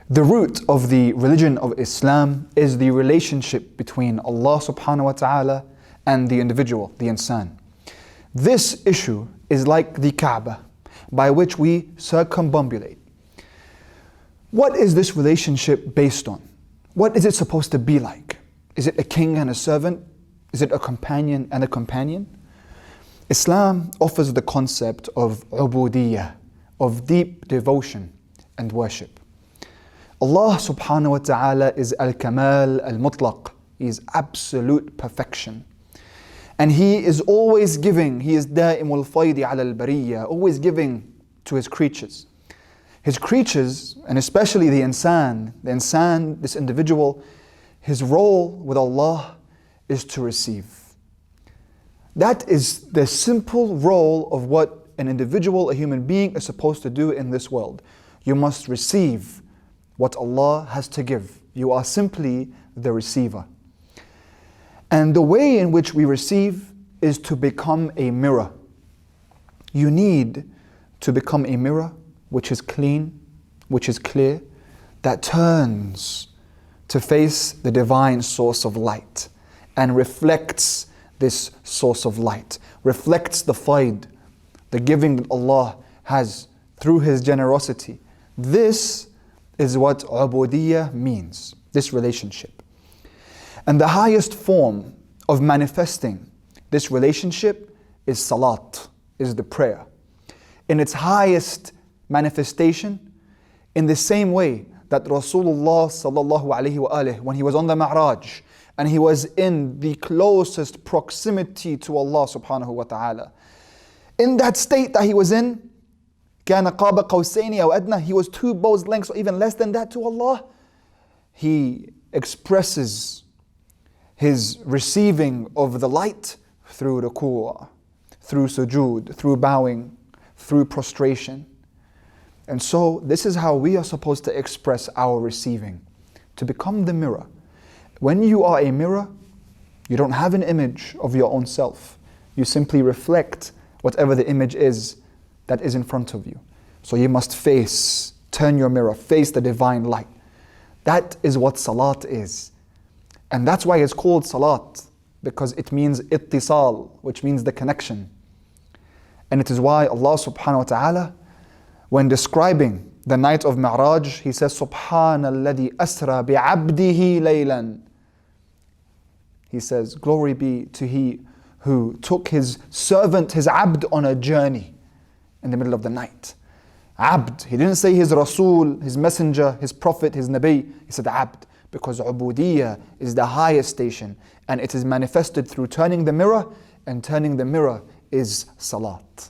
The root of the religion of Islam is the relationship between Allah subhanahu wa ta'ala and the individual, the insan. This issue is like the Kaaba, by which we circumambulate. What is this relationship based on? What is it supposed to be like? Is it a king and a servant? Is it a companion and a companion? Islam offers the concept of ubudiyyah, of deep devotion and worship. Allah subhanahu wa ta'ala is al-kamal al-mutlaq. He is absolute perfection. And He is always giving. He is da'imul faydi ala al-bariyya, always giving to His creatures. His creatures, and especially the insan, this individual, his role with Allah is to receive. That is the simple role of what an individual, a human being, is supposed to do in this world. You must receive what Allah has to give. You are simply the receiver. And the way in which we receive is to become a mirror. You need to become a mirror which is clean, which is clear, that turns to face the divine source of light and reflects this source of light, reflects the faid, the giving that Allah has through His generosity. This is what ubudiyyah means, this relationship. And the highest form of manifesting this relationship is salat, is the prayer. In its highest manifestation, in the same way that Rasulullah sallallahu alaihi wasallam, when he was on the Mi'raj and he was in the closest proximity to Allah subhanahu wa ta'ala, in that state that he was in, كان قاب قوسين أو أدنى, he was 2 bows lengths or even less than that to Allah. He expresses his receiving of the light through ruku', through sujood, through bowing, through prostration. And so this is how we are supposed to express our receiving, to become the mirror. When you are a mirror, you don't have an image of your own self. You simply reflect whatever the image is that is in front of you. So you must turn your mirror, face the divine light. That is what salat is. And that's why it's called salat, because it means ittisal, which means the connection. And it is why Allah subhanahu wa ta'ala, when describing the night of Mi'raj, He says, Subhanalladhi asra bi'abdihi laylan. He says, glory be to He who took His servant, His abd, on a journey in the middle of the night. Abd. He didn't say His Rasul, His Messenger, His Prophet, His Nabi. He said abd, because ubudiyyah is the highest station, and it is manifested through turning the mirror, and turning the mirror is salat.